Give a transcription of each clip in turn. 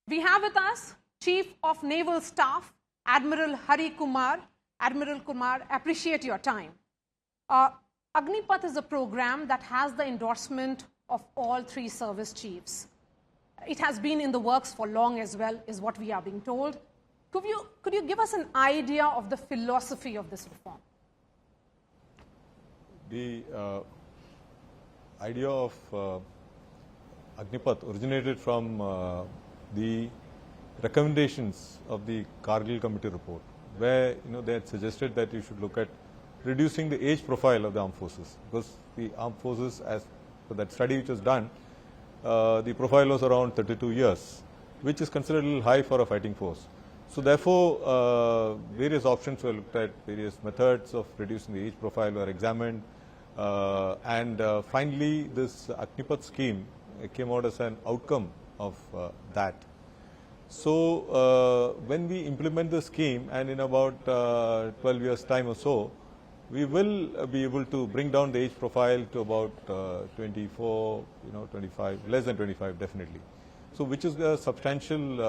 We have with us Chief of Naval Staff, Admiral Kumar. Admiral Kumar, appreciate your time. Agneepath is a program that has the endorsement of all three service chiefs. It has been in the works for long as well, is what we are being told. Could you give us an idea of the philosophy of this reform? The idea of Agneepath originated from the recommendations of the Kargil Committee report, where they had suggested that you should look at reducing the age profile of the armed forces, because the armed forces, as for that study which was done, the profile was around 32 years, which is considered a little high for a fighting force. So therefore, various options were looked at, various methods of reducing the age profile were examined, and finally this Agneepath scheme came out as an outcome of that. So when we implement the scheme, and in about 12 years time or so, we will be able to bring down the age profile to about 24, 25, less than 25 definitely. So which is a substantial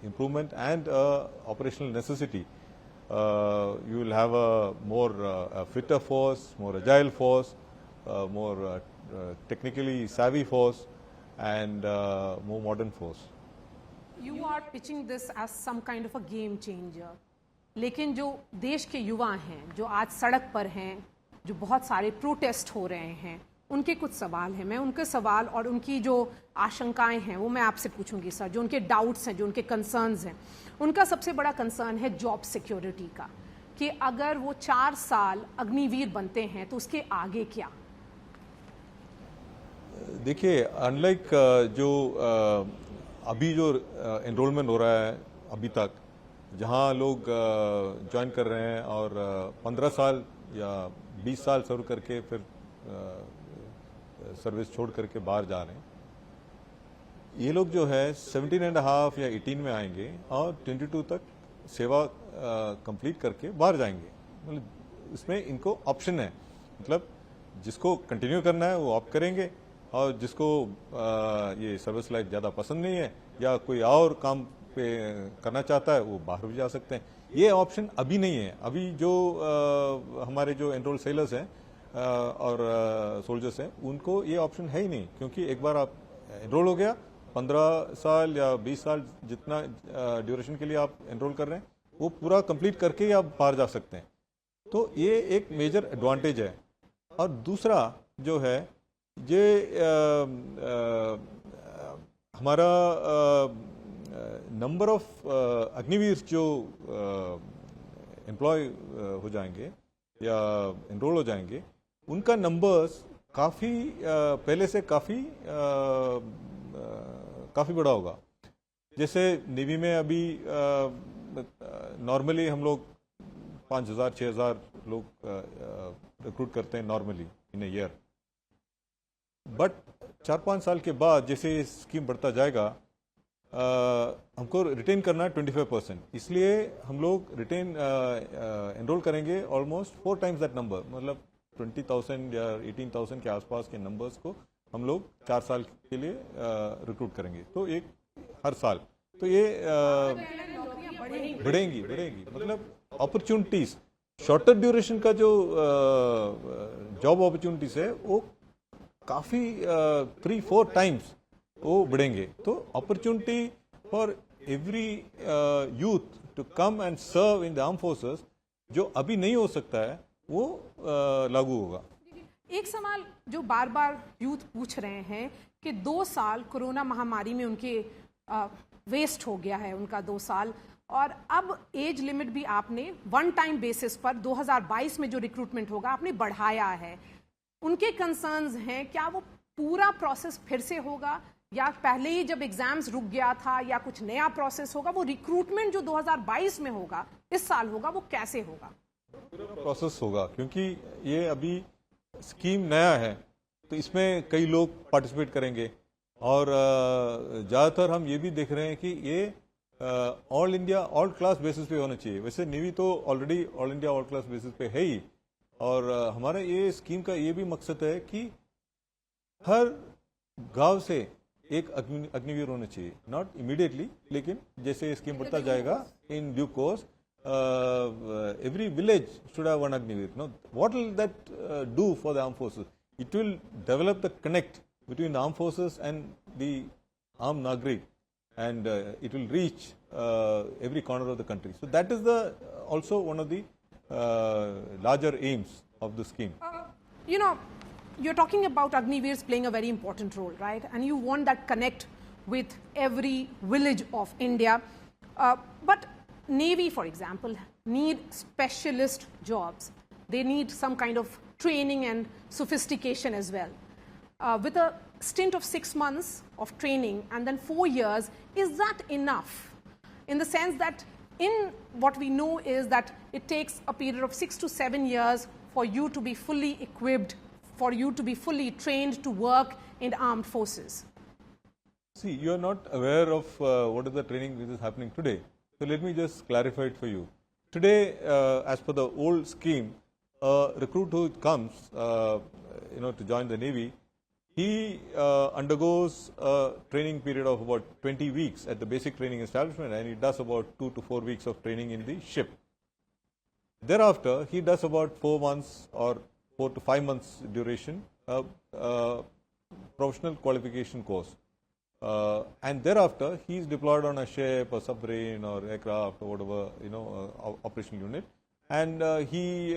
improvement and operational necessity. You will have a more fitter force, more agile force, more technically savvy force, and more modern force. You are pitching this as some kind of a game changer. लेकिन जो देश के युवा हैं, जो आज सड़क पर हैं, जो बहुत सारे प्रोटेस्ट हो रहे हैं, उनके कुछ सवाल हैं. मैं उनके सवाल और उनकी जो आशंकाएं हैं वो मैं आपसे पूछूंगी सर. जो उनके डाउट्स हैं, जो उनके कंसर्न्स हैं, उनका सबसे बड़ा कंसर्न है जॉब सिक्योरिटी का, कि अगर वो 4 साल अग्निवीर बनते हैं तो उसके आगे क्या. देखिए, अनलाइक जो अभी जो एनरोलमेंट हो रहा है अभी तक, जहां लोग ज्वाइन कर रहे हैं और 15 साल या 20 साल सर्व करके फिर सर्विस छोड़ करके बाहर जा रहे हैं, ये लोग जो है 17.5 या 18 में आएंगे और 22 तक सेवा कंप्लीट करके बाहर जाएंगे. मतलब इसमें इनको ऑप्शन है, मतलब जिसको कंटिन्यू करना है वो ऑप्ट करेंगे, और जिसको ये सर्विस लाइफ ज़्यादा पसंद नहीं है या कोई और काम पे करना चाहता है वो बाहर भी जा सकते हैं. ये ऑप्शन अभी नहीं है. अभी जो हमारे जो एनरोल सेलर्स हैं और सोल्जर्स हैं, उनको ये ऑप्शन है ही नहीं, क्योंकि एक बार आप एनरोल हो गया, 15 साल या 20 साल जितना ड्यूरेशन के लिए आप एनरोल कर रहे हैं वो पूरा कंप्लीट करके ही आप बाहर जा सकते हैं. तो ये एक मेजर एडवांटेज है. और दूसरा जो है, ये हमारा नंबर ऑफ अग्निवीर जो एम्प्लॉय हो जाएंगे या एनरोल हो जाएंगे, उनका नंबर्स काफ़ी पहले से काफ़ी बड़ा होगा. जैसे नेवी में अभी नॉर्मली हम लोग 5,000 6,000 लोग रिक्रूट करते हैं normally in a year. But 4-5 साल के बाद जैसे ये स्कीम बढ़ता जाएगा, हमको रिटेन करना है 25%. इसलिए हम लोग रिटेन एनरोल करेंगे ऑलमोस्ट 4 टाइम्स दैट नंबर. मतलब 20,000 या 18,000 के आसपास के नंबर्स को हम लोग 4 साल के लिए रिक्रूट करेंगे. तो एक हर साल तो ये बढ़ेंगी. मतलब अपॉर्चुनिटीज, शॉर्टर ड्यूरेशन का जो जॉब अपॉर्चुनिटीज है वो काफ़ी 3-4 टाइम्स वो बढ़ेंगे. तो opportunity for every youth to come and serve in the arm forces, जो अभी नहीं हो सकता है, वो लागू होगा. एक सवाल जो बार बार यूथ पूछ रहे हैं कि 2 साल कोरोना महामारी में उनके वेस्ट हो गया है, उनका 2 साल, और अब एज लिमिट भी आपने वन टाइम बेसिस पर 2022 में जो रिक्रूटमेंट होगा आपने बढ़ाया है. उनके कंसर्न्स हैं, क्या वो पूरा प्रोसेस फिर से होगा, या पहले ही जब एग्जाम्स रुक गया था, या कुछ नया प्रोसेस होगा? वो रिक्रूटमेंट जो 2022 में होगा, इस साल होगा, वो कैसे होगा? पूरा प्रोसेस होगा, क्योंकि ये अभी स्कीम नया है, तो इसमें कई लोग पार्टिसिपेट करेंगे. और ज़्यादातर हम ये भी देख रहे हैं कि ये all India all class basis पे होना चाहिए. वैसे नेवी तो already all India all class basis पे है ही, और हमारा ये स्कीम का ये भी मकसद है कि हर गांव से एक अग्निवीर होना चाहिए, नॉट इमीडिएटली, लेकिन जैसे स्कीम बढ़ता जाएगा in due course every village should have one Agniveer. Now, what will that do for the armed forces? It will develop the connect between the armed forces and the armed Nagrik, and it will reach every corner of the country. So that is the also one of the larger aims of the scheme. You know, you're talking about Agniveers playing a very important role, right? And you want that connect with every village of India. But Navy, for example, need specialist jobs. They need some kind of training and sophistication as well. With a stint of 6 months of training and then 4 years, is that enough? In the sense that in what we know is that it takes a period of 6 to 7 years for you to be fully equipped, for you to be fully trained to work in armed forces. See, you are not aware of what is the training which is happening today. So let me just clarify it for you. Today, as per the old scheme, a recruit who comes, to join the Navy, he undergoes a training period of about 20 weeks at the basic training establishment, and he does about 2 to 4 weeks of training in the ship. Thereafter, he does about 4 months or 4 to 5 months duration professional qualification course. And thereafter, he is deployed on a ship or submarine or aircraft or whatever, operational unit, and he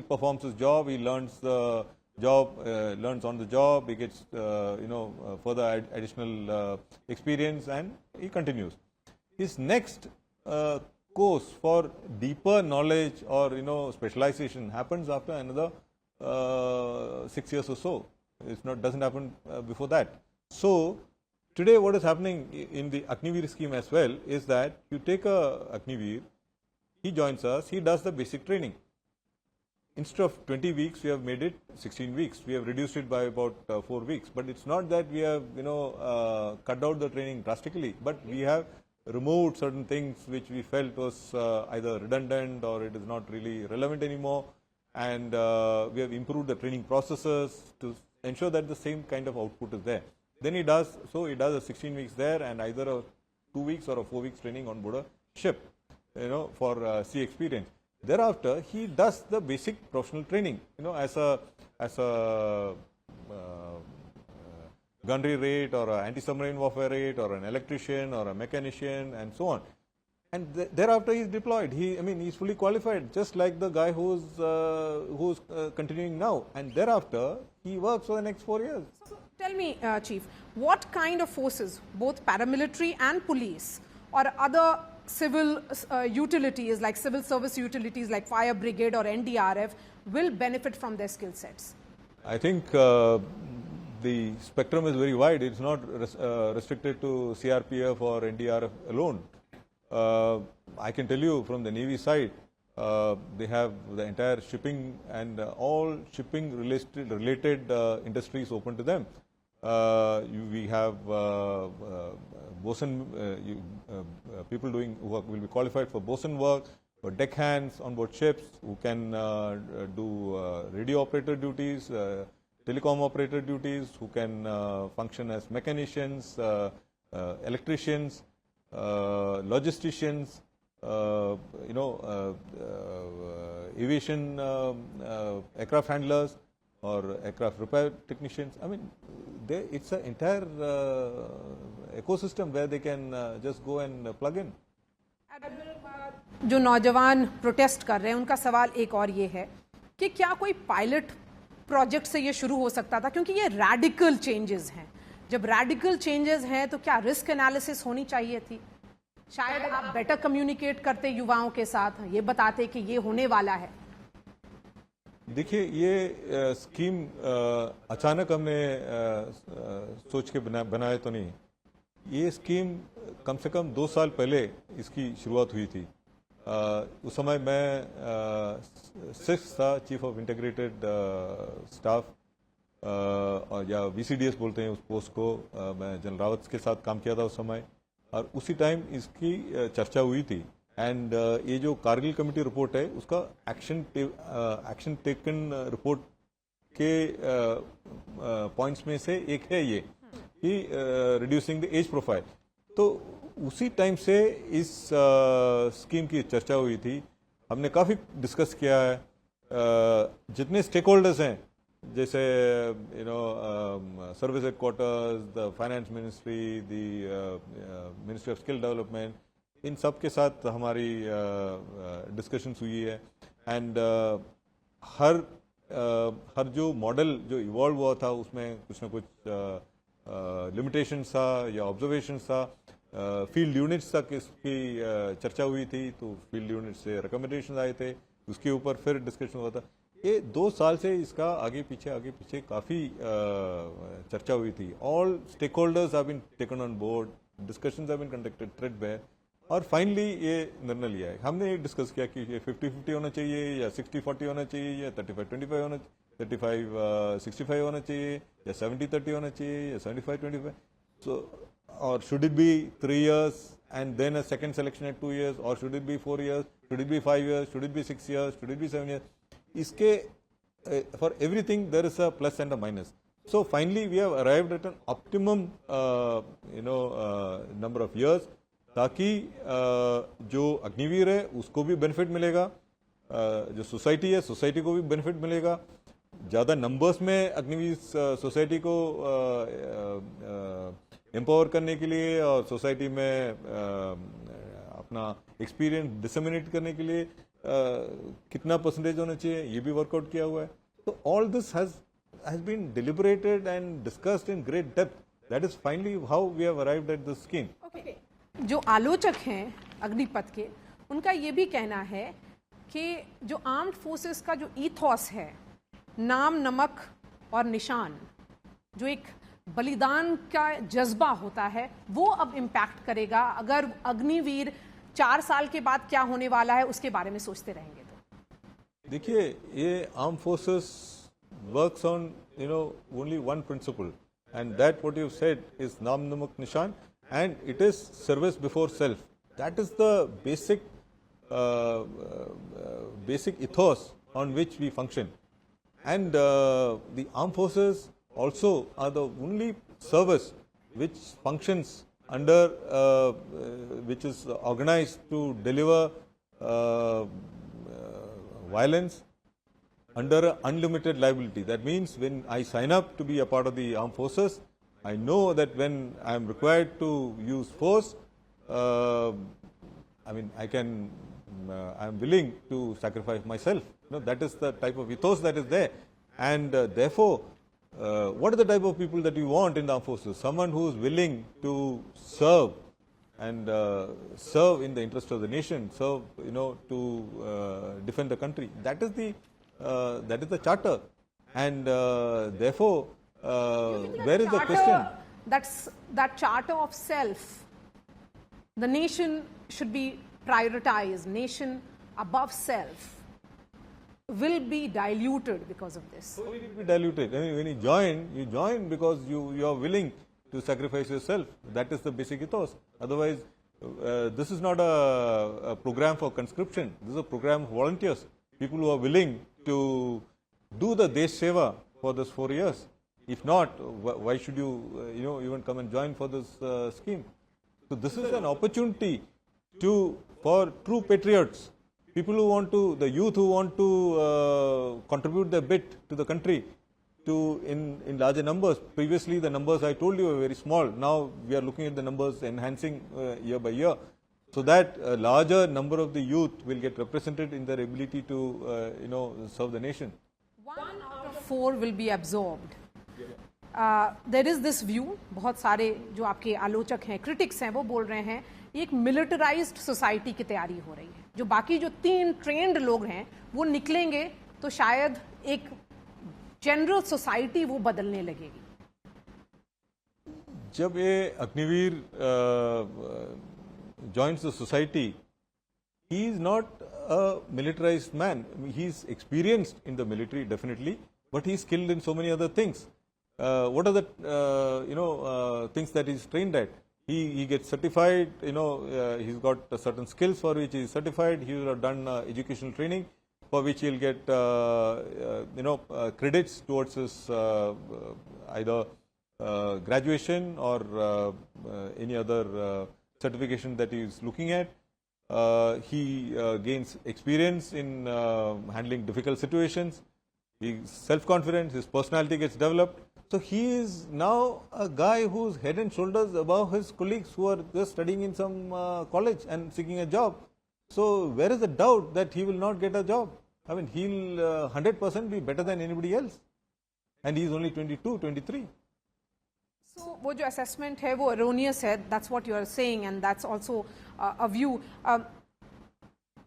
performs his job. He learns the job, learns on the job. He gets further additional experience, and he continues. His next course for deeper knowledge or specialization happens after another 6 years or so. It's not doesn't happen before that. So, today what is happening in the Agniveer scheme as well is that you take a Agniveer, he joins us, he does the basic training. Instead of 20 weeks, we have made it 16 weeks. We have reduced it by about 4 weeks. But it's not that we have, cut out the training drastically, but we have removed certain things which we felt was either redundant or it is not really relevant anymore. And we have improved the training processes to ensure that the same kind of output is there. Then he does a 16 weeks there and either a 2 weeks or a 4 weeks training on board a ship, for sea experience. Thereafter, he does the basic professional training, as a gunnery rate or an anti-submarine warfare rate or an electrician or a mechanician and so on. And thereafter, he is deployed. He is fully qualified, just like the guy who's continuing now. And thereafter, he works for the next 4 years. So tell me, Chief, what kind of forces, both paramilitary and police, or other civil utilities like civil service utilities like fire brigade or NDRF will benefit from their skill sets? I think the spectrum is very wide. It's not restricted to CRPF or NDRF alone. I can tell you from the Navy side, they have the entire shipping and all shipping related industries open to them. We have bosun people doing work will be qualified for bosun work, for deck hands on board ships who can do radio operator duties, telecom operator duties, who can function as mechanicians, electricians, logisticians, aviation aircraft handlers or aircraft repair technicians. It's an entire ecosystem where they can just go and plug in. जो नौजवान protest कर रहे हैं उनका सवाल एक और ये है कि क्या कोई पायलट प्रोजेक्ट से ये शुरू हो सकता था, क्योंकि ये रैडिकल चेंजेस हैं. जब रैडिकल चेंजेस हैं तो क्या रिस्क एनालिसिस होनी चाहिए थी? शायद आप बेटर कम्युनिकेट करते युवाओं के साथ, ये बताते कि ये होने वाला है. देखिए, ये स्कीम अचानक हमने सोच के बनाया तो नहीं. ये स्कीम कम से कम 2 साल पहले इसकी शुरुआत हुई थी. उस समय मैं 6th था, चीफ ऑफ इंटीग्रेटेड स्टाफ, या VCDS बोलते हैं उस पोस्ट को. मैं जनरल रावत के साथ काम किया था उस समय, और उसी टाइम इसकी चर्चा हुई थी. एंड ये जो कारगिल कमेटी रिपोर्ट है उसका एक्शन टेकन रिपोर्ट के पॉइंट्स में से एक है ये, कि रिड्यूसिंग द एज प्रोफाइल। तो उसी टाइम से इस स्कीम की चर्चा हुई थी, हमने काफ़ी डिस्कस किया है। जितने स्टेक होल्डर्स हैं, जैसे service headquarters, the finance ministry, the ministry of skill development, इन सब के साथ हमारी डिस्कशंस हुई है। एंड हर जो मॉडल जो इवॉल्व हुआ था उसमें कुछ ना कुछ लिमिटेशंस था या ऑब्जर्वेशंस था। फील्ड यूनिट्स तक इसकी चर्चा हुई थी, तो फील्ड यूनिट से रिकमेंडेशन आए थे, उसके ऊपर फिर डिस्कशन हुआ था। ये 2 साल से इसका आगे पीछे काफ़ी चर्चा हुई थी। All stakeholders have been taken on board, discussions have been conducted threadbare, और फाइनली ये निर्णय लिया है। हमने डिस्कस किया कि ये 50-50 होना चाहिए या 60-40 होना चाहिए या 35-25 होना, 35-65 होना चाहिए या 70-30 होना चाहिए या 75-25। सो और should it be 3 years and then a second selection at 2 years, or should it be 4 years, should it be 5 years, should it be 6 years, should it be 7 years? इसके for everything there is a plus and a minus. So finally we have arrived at an optimum number of years, ताकि जो अग्निवीर है उसको भी benefit मिलेगा, जो society है society को भी बेनिफिट मिलेगा। ज़्यादा नंबर्स में अग्निवीर सोसाइटी को एम्पावर करने के लिए और सोसाइटी में अपना एक्सपीरियंस डिसेमिनेट करने के लिए कितना परसेंटेज होना चाहिए, ये भी वर्कआउट किया हुआ है। तो all this has been deliberated and discussed in great depth. That is finally how we have arrived at this scheme. जो आलोचक हैं अग्निपथ के, उनका ये भी कहना है कि जो आर्म्ड फोर्सेस का जो ईथॉस है, नाम नमक और निशान, जो एक बलिदान का जज्बा होता है, वो अब इम्पैक्ट करेगा। अगर अग्निवीर 4 साल के बाद क्या होने वाला है उसके बारे में सोचते रहेंगे तो देखिए, ये arm forces works on only one principle, and that what you said is नाम नमक निशान, and it is service before self. That is the basic ethos on which we function. And the armed forces also are the only service which functions under which is organized to deliver violence under unlimited liability. That means when I sign up to be a part of the armed forces, I know that when I am required to use force, I am willing to sacrifice myself. That is the type of ethos that is there. And therefore, what are the type of people that you want in the armed forces? Someone who is willing to serve and serve in the interest of the nation, serve, to defend the country. That is the charter. And therefore, where is the question? That charter of self, the nation should be prioritized, nation above self, will be diluted because of this. So it will be diluted. I mean, when you join because you are willing to sacrifice yourself. That is the basic ethos. Otherwise, this is not a program for conscription. This is a program for volunteers, people who are willing to do the Desh Seva for this 4 years. If not, why should you even come and join for this scheme? So this is an opportunity for true patriots, people who want to, the youth who want to contribute their bit to the country, in larger numbers. Previously, the numbers I told you were very small. Now we are looking at the numbers enhancing year by year, so that a larger number of the youth will get represented in their ability to serve the nation. 1 out of 4 will be absorbed. There is this view, बहुत सारे जो आपके आलोचक हैं, critics हैं, वो बोल रहे हैं एक मिलिटराइज्ड सोसाइटी की तैयारी हो रही है। जो बाकी जो 3 ट्रेंड लोग हैं वो निकलेंगे तो शायद एक जनरल सोसाइटी वो बदलने लगेगी। जब ये Agniveer joins the society, he is not a militarized man. He is experienced in the military definitely, but he is skilled in so many other things. What are the things that he is trained at? He gets certified. He's got certain skills for which he is certified. He will have done educational training for which he will get credits towards his either graduation or any other certification that he is looking at. He gains experience in handling difficult situations. He's self-confident, his personality gets developed. So he is now a guy who's head and shoulders above his colleagues who are just studying in some college and seeking a job. So where is the doubt that he will not get a job? I mean, he'll 100% be better than anybody else. And he is only 22, 23. So वो जो assessment है वो erroneous है. That's what you are saying, and that's also a view.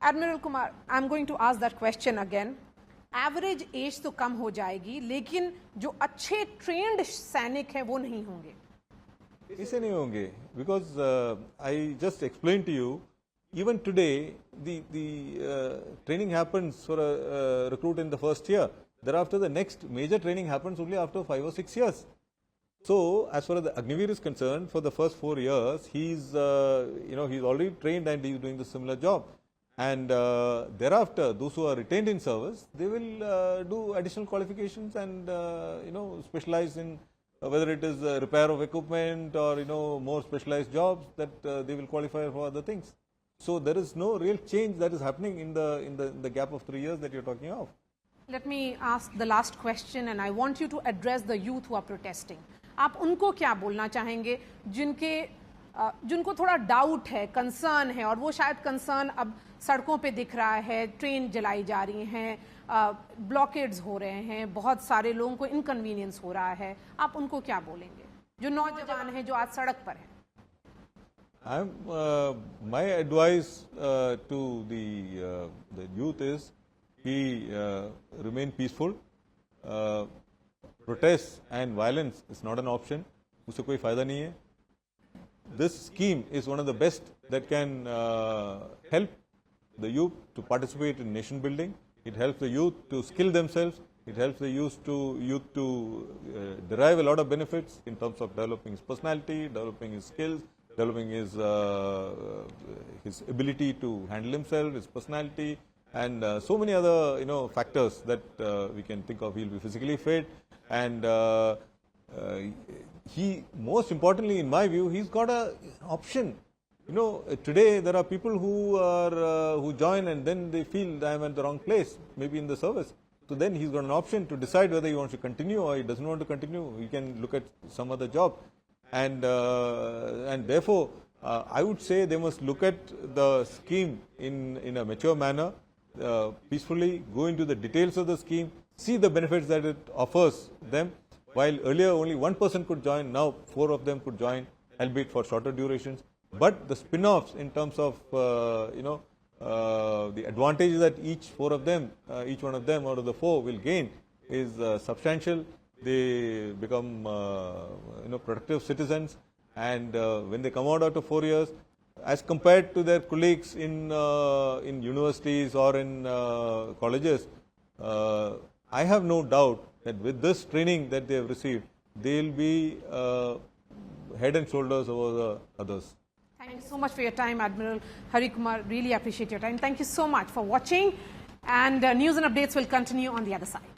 Admiral Kumar, I'm going to ask that question again. Average age तो कम हो जाएगी, लेकिन जो अच्छे trained सैनिक हैं वो नहीं होंगे. इससे नहीं होंगे, because I just explained to you, even today the training happens for a recruit in the first year. Thereafter, the next major training happens only after 5 or 6 years. So, as far as the Agniveer is concerned, for the first 4 years, he's he's already trained and he's doing the similar job. And thereafter, those who are retained in service, they will do additional qualifications and specialize in whether it is repair of equipment or more specialized jobs that they will qualify for other things. So there is no real change that is happening in the gap of 3 years that you're talking of. Let me ask the last question, and I want you to address the youth who are protesting. आप उनको क्या बोलना चाहेंगे जिनको थोड़ा doubt है, concern है, और वो शायद कंसर्न अब सड़कों पे दिख रहा है, ट्रेन जलाई जा रही हैं, ब्लॉकेड्स हो रहे हैं, बहुत सारे लोगों को इनकन्वीनियंस हो रहा है, आप उनको क्या बोलेंगे जो नौजवान हैं जो आज सड़क पर हैं? My advice to the youth is remain peaceful. Protest and violence is not an option. उससे कोई फायदा नहीं है. This scheme is one of the best that can help the youth to participate in nation building. It helps the youth to skill themselves. It helps the youth to derive a lot of benefits in terms of developing his personality, developing his skills, developing his ability to handle himself, his personality, and so many other factors that we can think of. He'll be physically fit, and he, most importantly in my view, he's got an option. Today there are people who join and then they feel I am at the wrong place, maybe in the service. So then he's got an option to decide whether he wants to continue or he doesn't want to continue. He can look at some other job, and therefore I would say they must look at the scheme in a mature manner, peacefully go into the details of the scheme, see the benefits that it offers them. While earlier only one person could join, now 4 of them could join, albeit for shorter durations. But the spin-offs in terms of the advantages that each one of them out of the 4 will gain is substantial. They become productive citizens, and when they come out after 4 years, as compared to their colleagues in universities or in colleges, I have no doubt that with this training that they have received, they will be head and shoulders over the others. Thank you so much for your time, Admiral Hari Kumar. Really appreciate your time. Thank you so much for watching, and news and updates will continue on the other side.